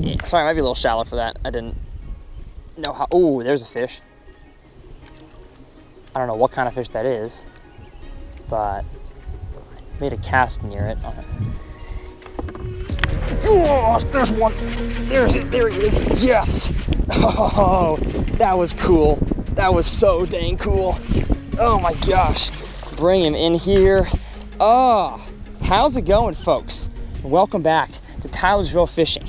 Yeah, sorry, I might be a little shallow for that. I didn't know how. Oh, there's a fish. I don't know what kind of fish that is, but made a cast near it. Oh, there's one. There he is. Yes. Oh, that was cool. That was so dang cool. Oh my gosh. Bring him in here. Oh, how's it going, folks? Welcome back to Tyler's Real Fishing.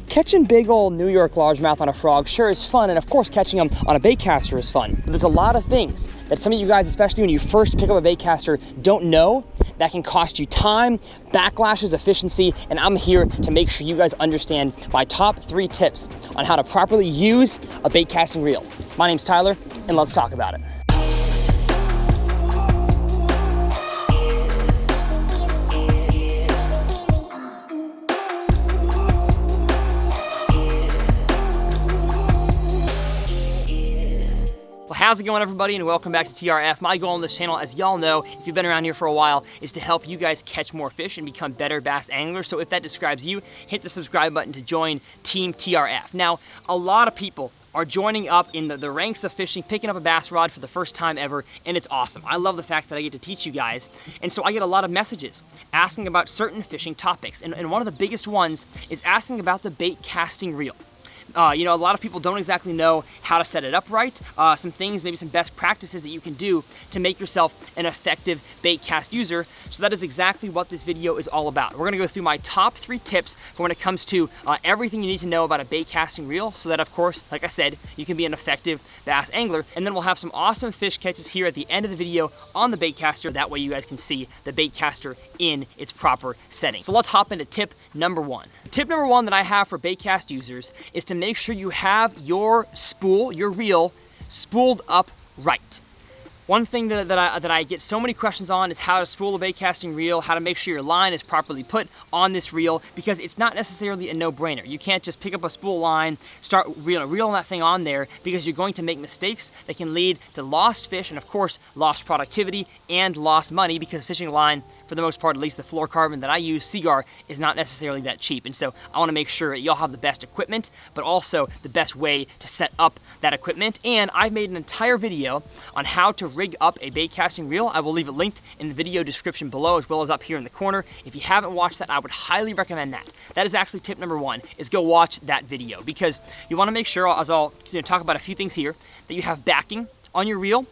Catching big old New York largemouth on a frog sure is fun, and of course catching them on a baitcaster is fun. But there's a lot of things that some of you guys, especially when you first pick up a baitcaster, don't know that can cost you time, backlashes, efficiency, and I'm here to make sure you guys understand my top 3 tips on how to properly use a baitcasting reel. My name's Tyler, and let's talk about it. How's it going, everybody, and welcome back to TRF. My goal on this channel, as y'all know, if you've been around here for a while, is to help you guys catch more fish and become better bass anglers. So if that describes you, hit the subscribe button to join Team TRF. Now, a lot of people are joining up in the ranks of fishing, picking up a bass rod for the first time ever, and it's awesome. I love the fact that I get to teach you guys, and so I get a lot of messages asking about certain fishing topics, and one of the biggest ones is asking about the bait casting reel. You know, a lot of people don't exactly know how to set it up right. Some things, maybe some best practices that you can do to make yourself an effective bait cast user. So that is exactly what this video is all about. We're gonna go through my top 3 tips for when it comes to everything you need to know about a bait casting reel, so that, of course, like I said, you can be an effective bass angler. And then we'll have some awesome fish catches here at the end of the video on the bait caster. That way you guys can see the bait caster in its proper setting. So let's hop into tip number 1. Tip number 1 that I have for bait cast users is to make sure you have your spool, your reel, spooled up right. One thing that I get so many questions on is how to spool a bait casting reel, how to make sure your line is properly put on this reel, because it's not necessarily a no-brainer. You can't just pick up a spool line, start reeling that thing on there, because you're going to make mistakes that can lead to lost fish and, of course, lost productivity and lost money, because fishing line, for the most part, at least the fluorocarbon that I use, Seagar, is not necessarily that cheap. And so I want to make sure that y'all have the best equipment, but also the best way to set up that equipment. And I've made an entire video on how to rig up a bait casting reel. I will leave it linked in the video description below, as well as up here in the corner. If you haven't watched that, I would highly recommend that. That is actually tip number 1, is go watch that video, because you want to make sure, as I'll talk about a few things here, that you have backing on your reel.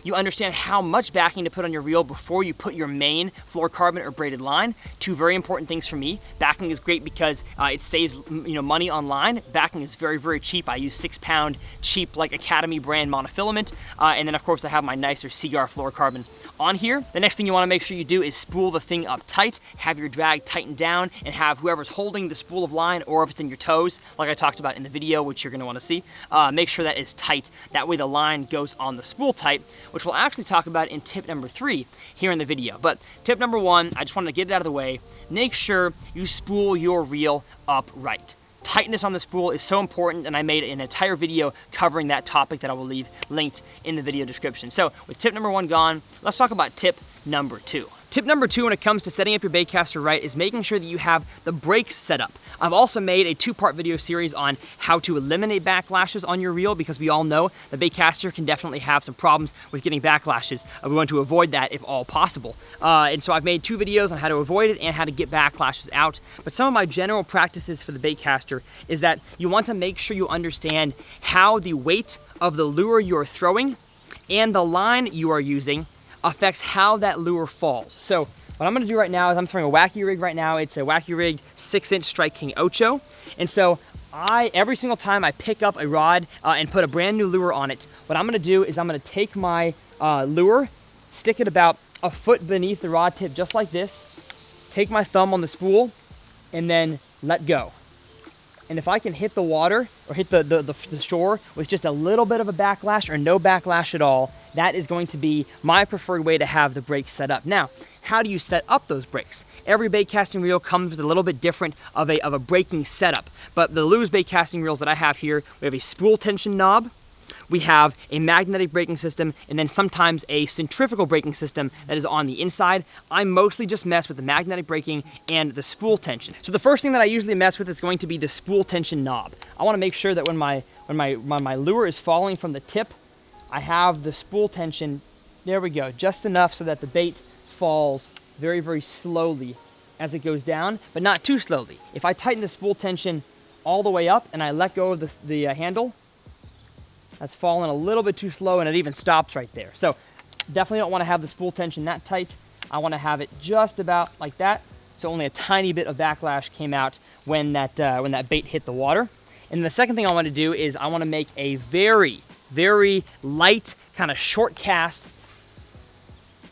You understand how much backing to put on your reel before you put your main fluorocarbon or braided line. 2 very important things for me. Backing is great because it saves money on line. Backing is very, very cheap. I use 6-pound cheap, like Academy brand monofilament. And then, of course, I have my nicer Seagar fluorocarbon on here. The next thing you want to make sure you do is spool the thing up tight, have your drag tightened down, and have whoever's holding the spool of line, or if it's in your toes, like I talked about in the video, which you're going to want to see, make sure that is tight. That way the line goes on the spool tight, which we'll actually talk about in tip number 3 here in the video. But tip number 1, I just wanted to get it out of the way. Make sure you spool your reel up right. Tightness on the spool is so important, and I made an entire video covering that topic that I will leave linked in the video description. So with tip number 1 gone, let's talk about tip number 2. Tip number 2 when it comes to setting up your baitcaster right is making sure that you have the brakes set up. I've also made a 2-part video series on how to eliminate backlashes on your reel, because we all know the baitcaster can definitely have some problems with getting backlashes. We want to avoid that if all possible. And so I've made 2 videos on how to avoid it and how to get backlashes out. But some of my general practices for the baitcaster is that you want to make sure you understand how the weight of the lure you're throwing and the line you are using affects how that lure falls. So what I'm gonna do right now is I'm throwing a wacky rig right now. It's a wacky rigged 6-inch Strike King Ocho. And so every single time I pick up a rod and put a brand new lure on it, what I'm gonna do is I'm gonna take my lure, stick it about a foot beneath the rod tip, just like this, take my thumb on the spool, and then let go. And if I can hit the water or hit the shore with just a little bit of a backlash or no backlash at all, that is going to be my preferred way to have the brakes set up. Now, how do you set up those brakes? Every bait casting reel comes with a little bit different of a braking setup. But the Lew's bait casting reels that I have here, we have a spool tension knob, we have a magnetic braking system and then sometimes a centrifugal braking system that is on the inside. I mostly just mess with the magnetic braking and the spool tension. So the first thing that I usually mess with is going to be the spool tension knob. I want to make sure that when my lure is falling from the tip, I have the spool tension, there we go, just enough so that the bait falls very, very slowly as it goes down, but not too slowly. If I tighten the spool tension all the way up and I let go of the handle, that's falling a little bit too slow and it even stops right there. So definitely don't want to have the spool tension that tight. I want to have it just about like that, so only a tiny bit of backlash came out when that bait hit the water. And the second thing I want to do is I want to make a very, very light, kind of short cast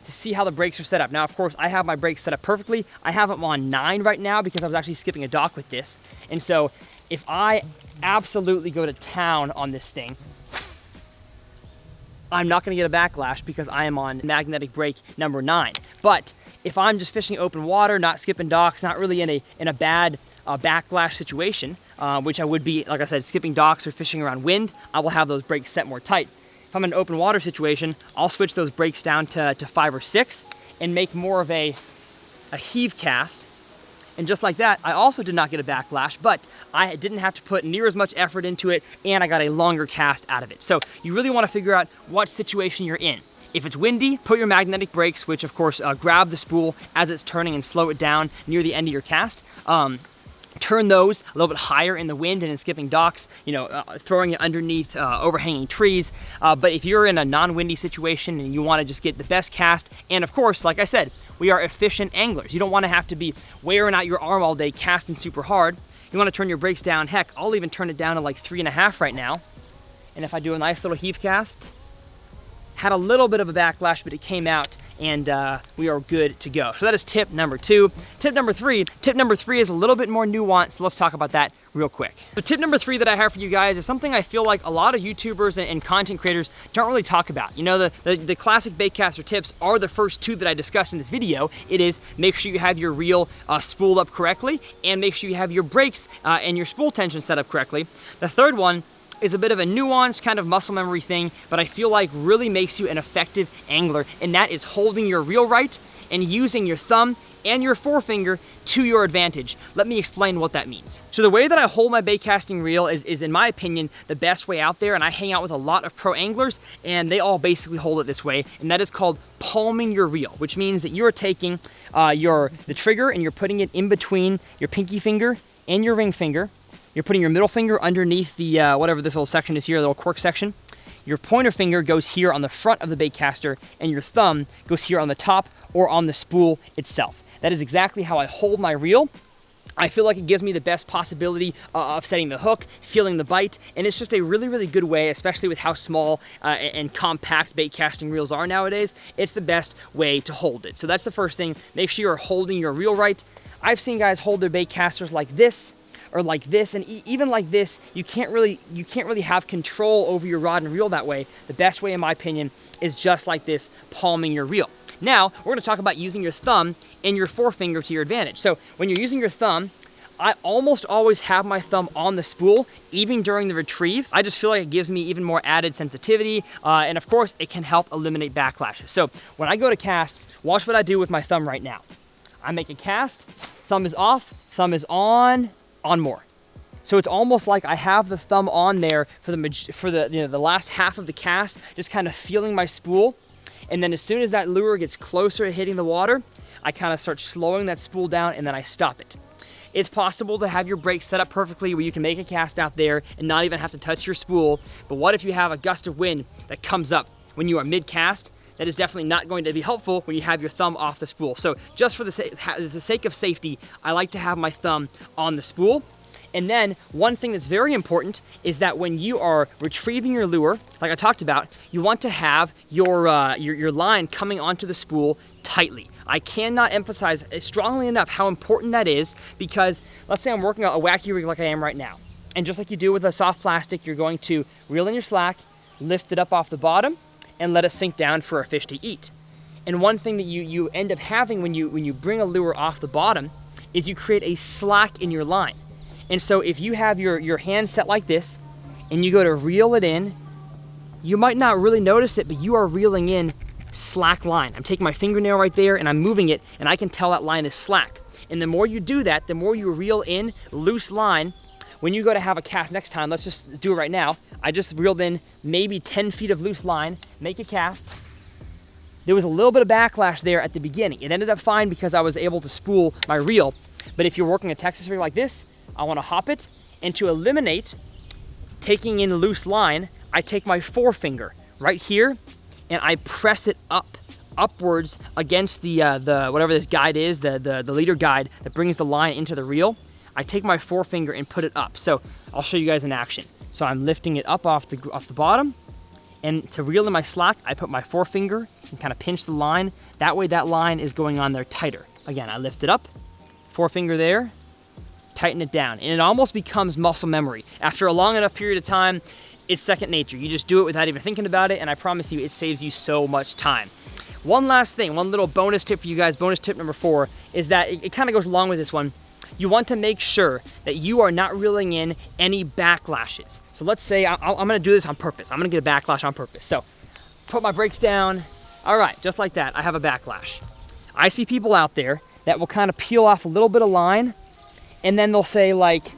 to see how the brakes are set up. Now, of course, I have my brakes set up perfectly. I have them on 9 right now because I was actually skipping a dock with this. And so if I absolutely go to town on this thing, I'm not gonna get a backlash because I am on magnetic brake number 9. But if I'm just fishing open water, not skipping docks, not really in a bad backlash situation, which I would be, like I said, skipping docks or fishing around wind, I will have those brakes set more tight. If I'm in an open water situation, I'll switch those brakes down to 5 or 6 and make more of a heave cast. And just like that, I also did not get a backlash, but I didn't have to put near as much effort into it, and I got a longer cast out of it. So you really want to figure out what situation you're in. If it's windy, put your magnetic brakes, which of course grab the spool as it's turning and slow it down near the end of your cast. Turn those a little bit higher in the wind and in skipping docks, throwing it underneath overhanging trees. But if you're in a non-windy situation and you want to just get the best cast, and of course, like I said, we are efficient anglers. You don't want to have to be wearing out your arm all day casting super hard. You want to turn your brakes down. Heck, I'll even turn it down to like 3.5 right now. And if I do a nice little heave cast, had a little bit of a backlash, but it came out and we are good to go. So that is tip number 2. Tip number 3 is a little bit more nuanced, so let's talk about that real quick. So tip number 3 that I have for you guys is something I feel like a lot of YouTubers and content creators don't really talk about. The classic baitcaster tips are the first 2 that I discussed in this video. It is make sure you have your reel spooled up correctly and make sure you have your brakes and your spool tension set up correctly. The third one is a bit of a nuanced kind of muscle memory thing, but I feel like really makes you an effective angler, and that is holding your reel right and using your thumb and your forefinger to your advantage. Let me explain what that means. So the way that I hold my bait casting reel is in my opinion, the best way out there, and I hang out with a lot of pro anglers, and they all basically hold it this way, and that is called palming your reel, which means that you're taking the trigger and you're putting it in between your pinky finger and your ring finger. You're putting your middle finger underneath the, whatever this little section is here, the little cork section. Your pointer finger goes here on the front of the bait caster, and your thumb goes here on the top or on the spool itself. That is exactly how I hold my reel. I feel like it gives me the best possibility of setting the hook, feeling the bite, and it's just a really, really good way, especially with how small and compact bait casting reels are nowadays. It's the best way to hold it. So that's the first thing. Make sure you're holding your reel right. I've seen guys hold their bait casters like this, or like this, and even like this, you can't really have control over your rod and reel that way. The best way, in my opinion, is just like this, palming your reel. Now, we're gonna talk about using your thumb and your forefinger to your advantage. So when you're using your thumb, I almost always have my thumb on the spool, even during the retrieve. I just feel like it gives me even more added sensitivity, and of course, it can help eliminate backlashes. So when I go to cast, watch what I do with my thumb right now. I make a cast, thumb is off, thumb is on more. So it's almost like I have the thumb on there for the last half of the cast, just kind of feeling my spool. And then as soon as that lure gets closer to hitting the water, I kind of start slowing that spool down and then I stop it. It's possible to have your brakes set up perfectly where you can make a cast out there and not even have to touch your spool. But what if you have a gust of wind that comes up when you are mid-cast? That is definitely not going to be helpful when you have your thumb off the spool. So just for the sake of safety, I like to have my thumb on the spool. And then one thing that's very important is that when you are retrieving your lure, like I talked about, you want to have your line coming onto the spool tightly. I cannot emphasize strongly enough how important that is, because let's say I'm working on a wacky rig like I am right now. And just like you do with a soft plastic, you're going to reel in your slack, lift it up off the bottom, and let it sink down for a fish to eat. And one thing that you end up having when you bring a lure off the bottom is you create a slack in your line. And so if you have your hand set like this and you go to reel it in you might not really notice it, but you are reeling in slack line. I'm taking my fingernail right there and I'm moving it, and I can tell that line is slack. And the more you do that, the more you reel in loose line. When you go to have a cast next time, let's just do it right now. I just reeled in maybe 10 feet of loose line, make a cast. There was a little bit of backlash there at the beginning. It ended up fine because I was able to spool my reel. But if you're working a Texas rig like this, I want to hop it. And to eliminate taking in loose line, I take my forefinger right here and I press it upwards against the whatever this guide is, the leader guide that brings the line into the reel. I take my forefinger and put it up. So I'll show you guys in action. So I'm lifting it up off the bottom, and to reel in my slack, I put my forefinger and kind of pinch the line. That way that line is going on there tighter. Again, I lift it up, forefinger there, tighten it down, and it almost becomes muscle memory. After a long enough period of time, it's second nature. You just do it without even thinking about it, and I promise you, it saves you so much time. One last thing, one little bonus tip for you guys, bonus tip number 4, is that it kind of goes along with this one. You want to make sure that you are not reeling in any backlashes. So let's say I'm gonna do this on purpose. I'm gonna get a backlash on purpose. So put my brakes down. All right, just like that, I have a backlash. I see people out there that will kind of peel off a little bit of line, and then they'll say like,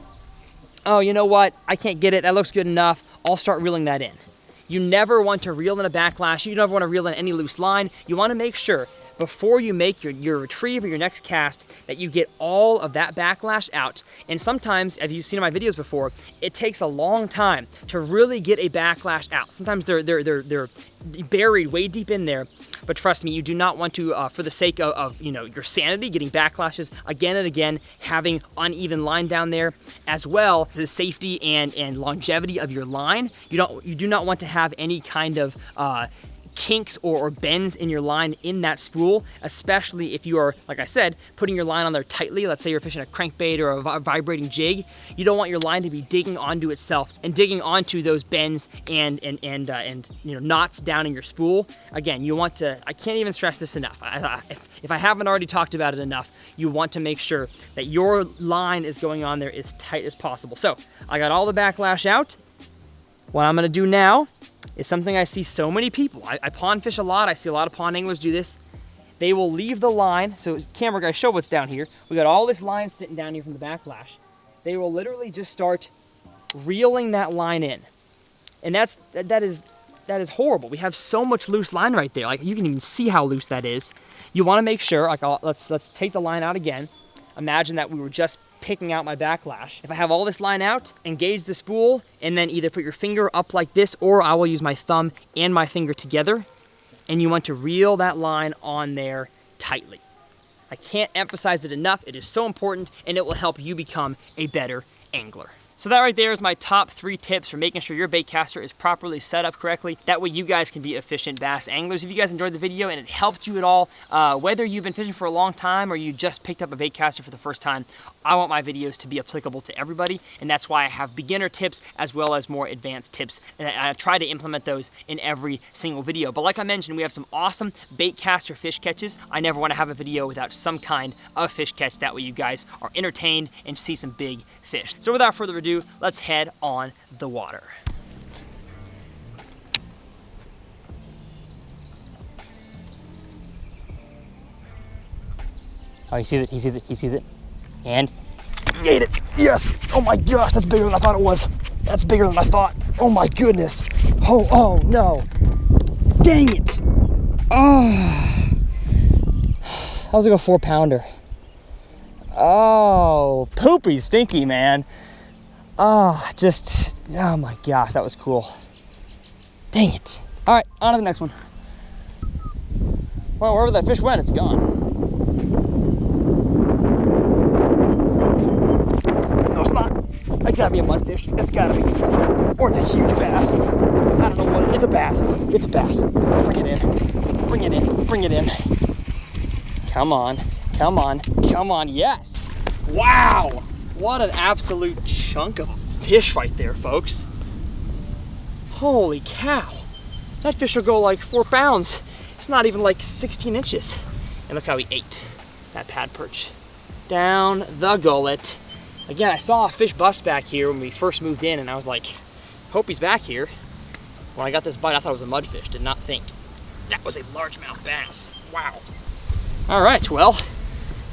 oh, you know what? I can't get it, that looks good enough. I'll start reeling that in. You never want to reel in a backlash. You never want to reel in any loose line. You want to make sure before you make your retrieve or your next cast that you get all of that backlash out. And sometimes, as you've seen in my videos before, it takes a long time to really get a backlash out. Sometimes they're buried way deep in there. But trust me, you do not want to, for the sake of your sanity, getting backlashes again and again, having uneven line down there, as well the safety and longevity of your line. You do not want to have any kind of kinks or bends in your line in that spool, especially if you are, like I said, putting your line on there tightly. Let's say you're fishing a crankbait or a vibrating jig. You don't want your line to be digging onto itself and digging onto those bends and knots down in your spool. Again, you want to, I can't even stress this enough. If I haven't already talked about it enough, you want to make sure that your line is going on there as tight as possible. So I got all the backlash out. What I'm gonna do now is something I see so many people. I pond fish a lot. I see a lot of pond anglers do this. They will leave the line. So camera guys, show what's down here. We got all this line sitting down here from the backlash. They will literally just start reeling that line in. And that is horrible. We have so much loose line right there. Like, you can even see how loose that is. You wanna make sure, like, let's take the line out again. Imagine that we were just picking out my backlash. If I have all this line out, engage the spool, and then either put your finger up like this, or I will use my thumb and my finger together, and you want to reel that line on there tightly. I can't emphasize it enough. It is so important, and it will help you become a better angler. So that right there is my top 3 tips for making sure your bait caster is properly set up correctly. That way you guys can be efficient bass anglers. If you guys enjoyed the video and it helped you at all, whether you've been fishing for a long time or you just picked up a bait caster for the first time, I want my videos to be applicable to everybody. And that's why I have beginner tips as well as more advanced tips. And I try to implement those in every single video. But like I mentioned, we have some awesome bait caster fish catches. I never want to have a video without some kind of fish catch. That way you guys are entertained and see some big fish. So without further ado, let's head on the water. Oh, he sees it, he sees it, he sees it. And he ate it. Yes! Oh my gosh, that's bigger than I thought it was. That's bigger than I thought. Oh my goodness. Oh no. Dang it. Oh. That was like a 4-pounder. Oh, poopy stinky, man. Oh my gosh, that was cool. Dang it. All right, on to the next one. Well, wherever that fish went, it's gone. No, it's not. That gotta be a mudfish. It's gotta be. Or it's a huge bass. I don't know what, it's a bass. It's a bass. Bring it in. Bring it in. Bring it in. Come on. Come on. Come on. Yes. Wow. What an absolute chunk of fish right there, folks. Holy cow. That fish will go like 4 pounds. It's not even like 16 inches. And look how he ate that pad perch. Down the gullet. Again, I saw a fish bust back here when we first moved in, and I was like, hope he's back here. When I got this bite, I thought it was a mudfish. Did not think that was a largemouth bass. Wow. All right, well,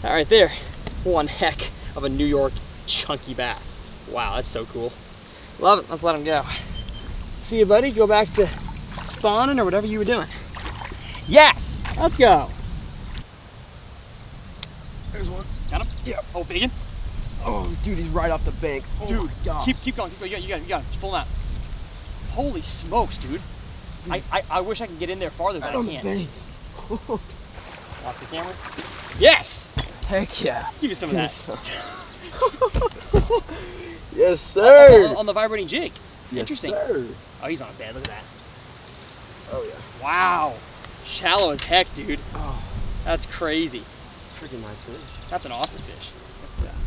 that right there, one heck of a New York chunky bass. Wow, that's so cool. Love it. Let's let him go. See you, buddy. Go back to spawning or whatever you were doing. Yes, let's go. There's one. Got him? Yeah. Oh, biggin. Oh, dude, he's right off the bank. Oh, dude, God. keep going. You got him. Just pull him out. Holy smokes, dude. I wish I could get in there farther, but I can't. Watch the camera. Yes! Heck yeah. Give me some of that. Yes, sir. On the vibrating jig. Yes, Interesting. Sir. Oh, he's on a bed. Look at that. Oh, yeah. Wow. Shallow as heck, dude. Oh, That's crazy. it's freaking nice fish. That's an awesome fish. Look at that.